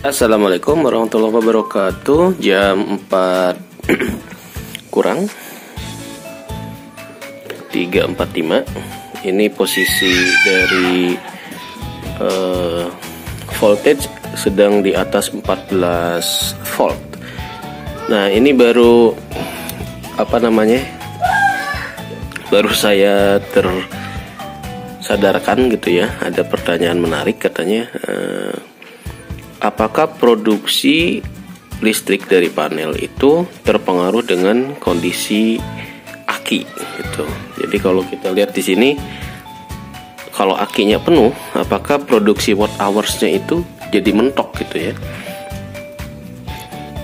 Assalamualaikum warahmatullahi wabarakatuh. Jam 4 kurang 3.45. Ini posisi dari voltage sedang di atas 14 volt. Nah, ini baru baru saya tersadarkan gitu ya. Ada pertanyaan menarik katanya, apakah produksi listrik dari panel itu terpengaruh dengan kondisi aki gitu. Jadi kalau kita lihat di sini, kalau akinya penuh, apakah produksi watt hours-nya itu jadi mentok gitu ya.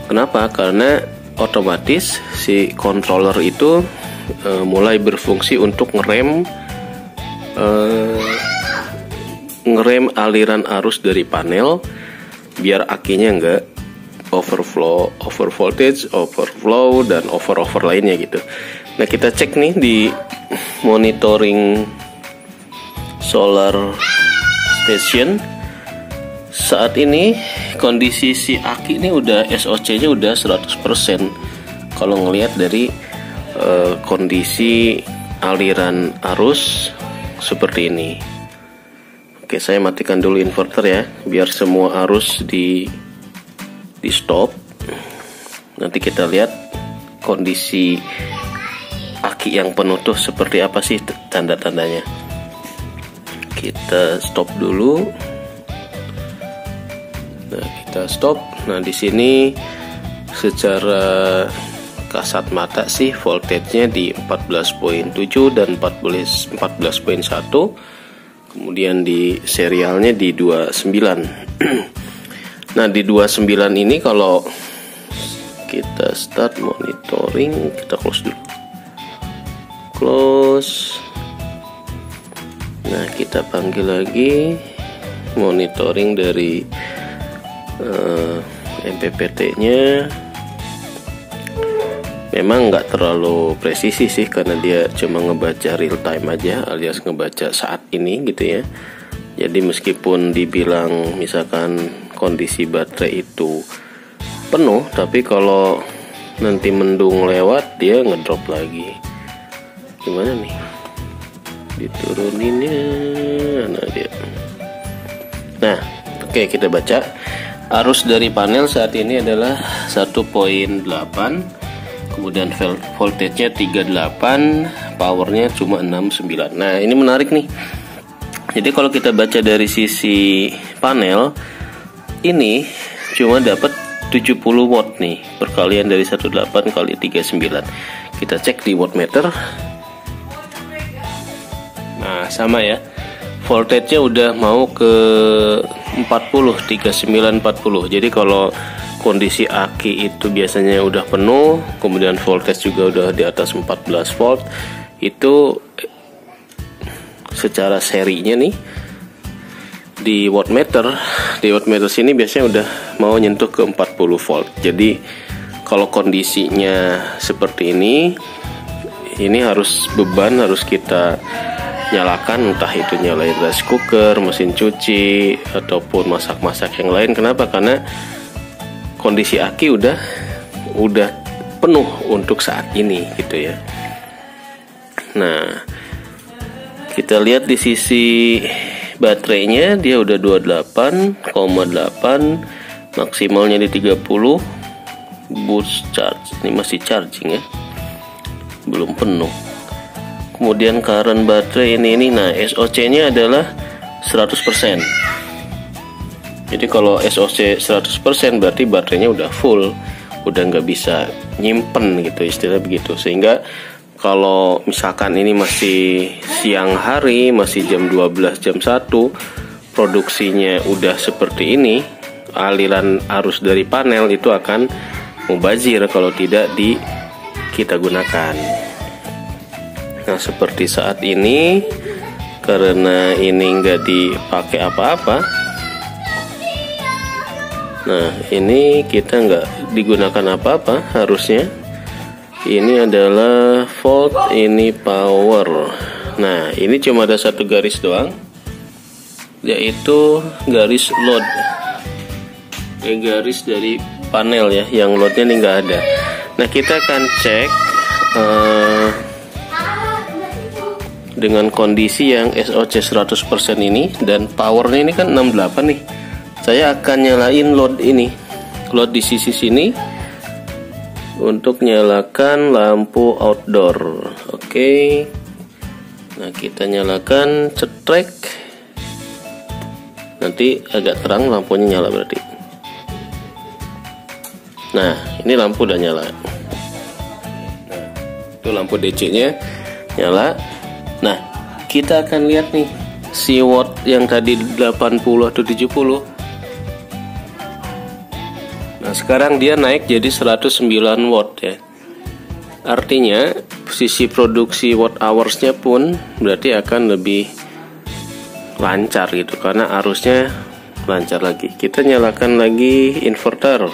Kenapa? Karena otomatis si controller itu mulai berfungsi untuk ngerem aliran arus dari panel biar akinya nggak overflow, over voltage, overflow, dan over lainnya gitu. Nah, kita cek nih di monitoring solar station. Saat ini kondisi si aki ini udah SOC-nya udah 100%. Kalau ngelihat dari kondisi aliran arus seperti ini. Oke, saya matikan dulu inverter ya, biar semua arus di stop. Nanti kita lihat kondisi aki yang penuh tuh seperti apa sih tanda-tandanya. Kita stop dulu. Nah, kita stop. Nah, di sini secara kasat mata sih voltage-nya di 14.7 dan 14.1. Kemudian di serialnya di 29. Nah, di 29 ini kalau kita start monitoring, kita close dulu. Close. Nah, kita panggil lagi monitoring dari MPPT-nya. Memang nggak terlalu presisi sih, karena dia cuma ngebaca real time aja, alias ngebaca saat ini gitu ya. Jadi meskipun dibilang misalkan kondisi baterai itu penuh, tapi kalau nanti mendung lewat dia ngedrop lagi. Gimana nih? Dituruninnya, nah dia. Nah, oke, kita baca. Arus dari panel saat ini adalah 1.8, kemudian voltage-nya 38, powernya cuma 69. Nah, ini menarik nih. Jadi kalau kita baca dari sisi panel, ini cuma dapat 70 watt nih, perkalian dari 18 kali 39. Kita cek di wattmeter. Nah, sama ya. Voltage-nya udah mau ke 3940. Jadi kalau kondisi aki itu biasanya udah penuh, kemudian voltage juga udah di atas 14 volt, itu secara serinya nih di wattmeter sini biasanya udah mau nyentuh ke 40 volt. Jadi kalau kondisinya seperti ini harus kita nyalakan, entah itu nyalain rice cooker, mesin cuci, ataupun masak-masak yang lain. Kenapa? Karena kondisi aki udah penuh untuk saat ini gitu ya. Nah, kita lihat di sisi baterainya, dia udah 28,8, maksimalnya di 30. Boost charge, ini masih charging ya, belum penuh. Kemudian current baterai ini, nah SOC-nya adalah 100%. Jadi kalau SOC 100% berarti baterainya udah full, udah nggak bisa nyimpen gitu, istilah begitu. Sehingga kalau misalkan ini masih siang hari, masih jam 12, jam 1, produksinya udah seperti ini, aliran arus dari panel itu akan mubazir kalau tidak kita gunakan. Nah, seperti saat ini, karena ini nggak dipakai apa-apa, nah ini kita nggak digunakan apa-apa harusnya. Ini adalah volt, ini power. Nah, ini cuma ada satu garis doang, yaitu garis load. pakai garis dari panel ya, yang loadnya ini nggak ada. Nah, kita akan cek dengan kondisi yang SOC 100% ini, dan powernya ini kan 68 nih. Saya akan nyalain load ini, load di sisi sini untuk nyalakan lampu outdoor. Oke. Nah, kita nyalakan, cetrek. Nanti agak terang lampunya nyala berarti. Nah, ini lampu udah nyala. Nah, itu lampu DC-nya nyala. Nah, kita akan lihat nih si watt yang tadi 80 atau 70. Nah, sekarang dia naik jadi 109 watt ya. Artinya sisi produksi watt hours-nya pun berarti akan lebih lancar gitu, karena arusnya lancar lagi. Kita nyalakan lagi inverter.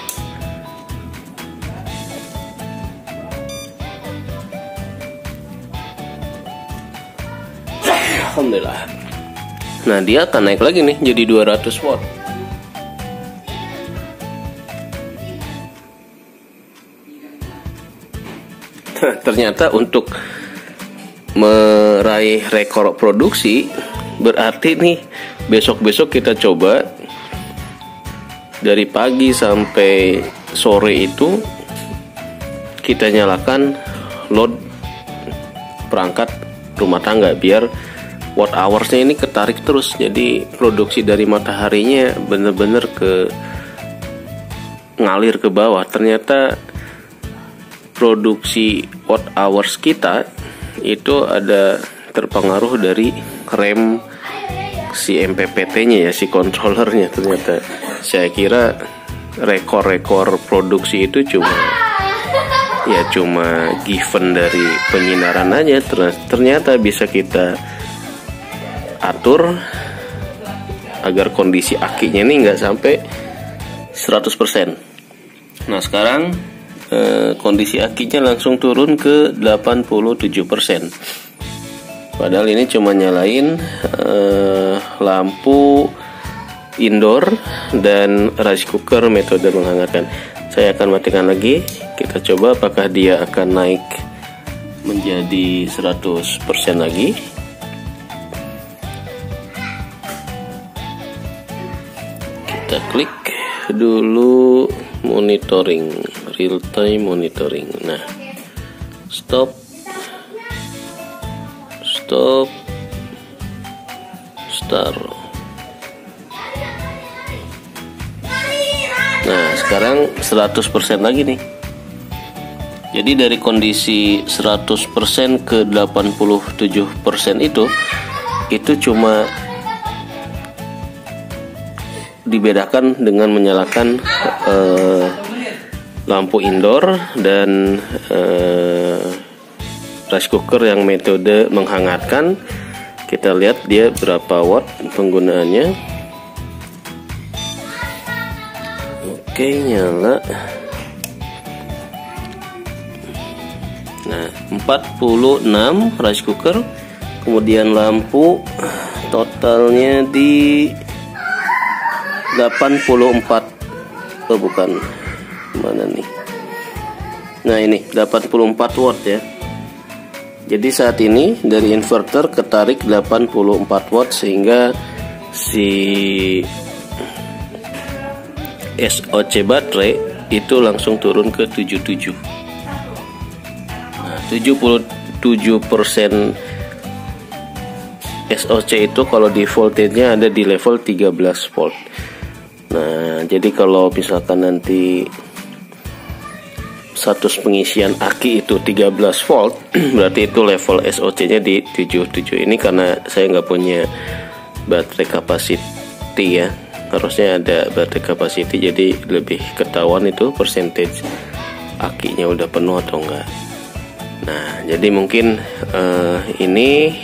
Alhamdulillah. Nah, dia akan naik lagi nih jadi 200 watt. Ternyata untuk meraih rekor produksi berarti nih besok-besok kita coba dari pagi sampai sore itu kita nyalakan load perangkat rumah tangga biar watt hoursnya ini ketarik terus, jadi produksi dari mataharinya bener-bener ngalir ke bawah. Ternyata produksi watt hours kita itu ada terpengaruh dari rem si MPPT-nya ya, si controllernya. Ternyata saya kira rekor-rekor produksi itu cuma given dari penyinaran aja. Ternyata bisa kita atur agar kondisi akinya ini nggak sampai 100%. Nah, sekarang kondisi akinya langsung turun ke 87%. Padahal ini cuma nyalain lampu indoor dan rice cooker metode menghangatkan. Saya akan matikan lagi. Kita coba apakah dia akan naik menjadi 100% lagi. Kita klik dulu monitoring, real time monitoring. Nah, start. Nah, sekarang 100% lagi nih. Jadi dari kondisi 100% ke 87% itu cuma dibedakan dengan menyalakan lampu indoor dan rice cooker yang metode menghangatkan. Kita lihat dia berapa watt penggunaannya. Oke, nyala. Nah, 46 rice cooker. Kemudian lampu totalnya di 84. Oh, bukan. Mana nih? Nah, ini 84 watt ya. Jadi saat ini dari inverter ketarik 84 watt sehingga si SOC baterai itu langsung turun ke 77. Nah, 77% SOC itu kalau di voltage-nya ada di level 13 volt. Nah, jadi kalau misalkan nanti status pengisian aki itu 13 volt berarti itu level SOC-nya di 77. Ini karena saya nggak punya baterai capacity ya, harusnya ada baterai capacity jadi lebih ketahuan itu percentage akinya udah penuh atau enggak. Nah, jadi mungkin ini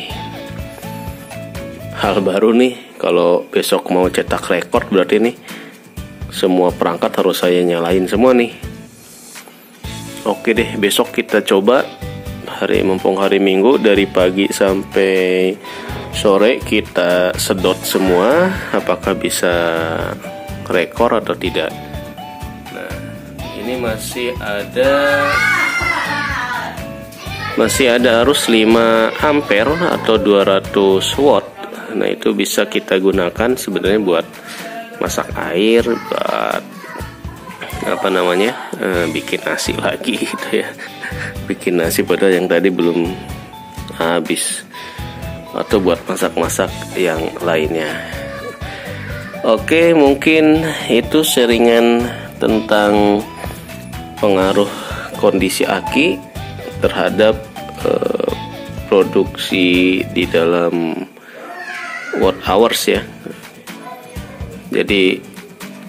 hal baru nih. Kalau besok mau cetak rekor berarti nih semua perangkat harus saya nyalain semua nih. Oke deh, besok kita coba mumpung hari Minggu dari pagi sampai sore kita sedot semua, apakah bisa rekor atau tidak. ini masih ada arus 5 ampere atau 200 watt. Nah, itu bisa kita gunakan sebenarnya buat masak air, buat bikin nasi lagi gitu ya. Bikin nasi padahal yang tadi belum habis, atau buat masak-masak yang lainnya. Oke, mungkin itu sharingan tentang pengaruh kondisi aki terhadap produksi di dalam watt hours ya. Jadi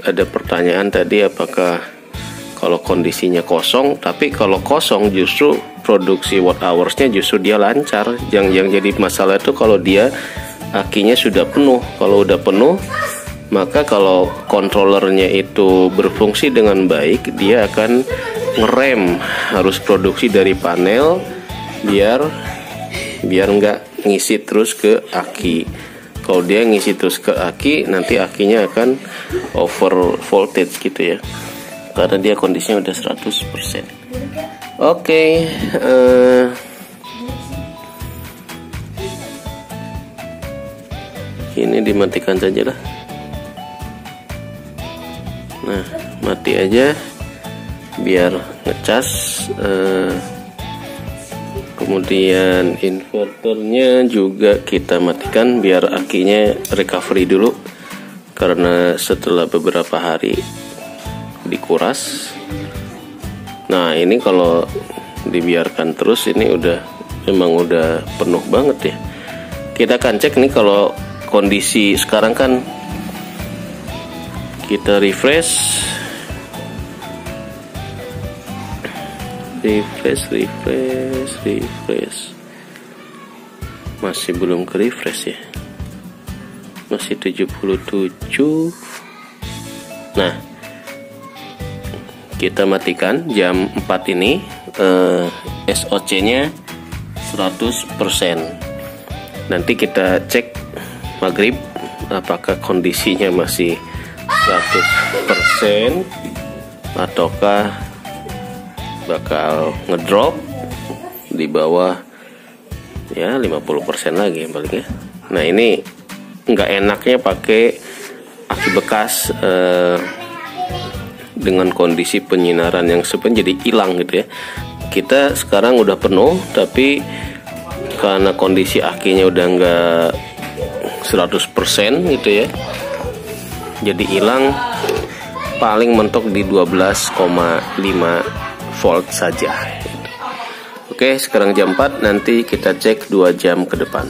ada pertanyaan tadi, apakah kalau kondisinya kosong, tapi kalau kosong justru produksi watt hoursnya justru dia lancar. Yang jadi masalah itu kalau dia akinya sudah penuh. Kalau udah penuh, maka kalau controllernya itu berfungsi dengan baik, dia akan ngerem harus produksi dari panel biar nggak ngisi terus ke aki. Kalau dia ngisi terus ke aki, nanti akinya akan over voltage gitu ya, karena dia kondisinya udah 100%. Oke, ini dimatikan saja lah. Nah, mati aja biar ngecas. Kemudian inverternya juga kita matikan biar akinya recovery dulu, karena setelah beberapa hari dikuras. Nah, ini kalau dibiarkan terus ini memang udah penuh banget ya. Kita akan cek nih, kalau kondisi sekarang kan kita refresh masih belum ke refresh ya, masih 77. Nah, kita matikan jam 4 ini, SOC nya 100%. Nanti kita cek maghrib apakah kondisinya masih 100% ataukah bakal ngedrop di bawah ya 50% lagi paling ya. Nah, ini nggak enaknya pakai aki bekas dengan kondisi penyinaran yang sebenarnya jadi hilang gitu ya. Kita sekarang udah penuh, tapi karena kondisi akinya udah nggak 100% gitu ya, jadi hilang, paling mentok di 12,5 volt saja. Oke, sekarang jam 4, nanti kita cek 2 jam ke depan.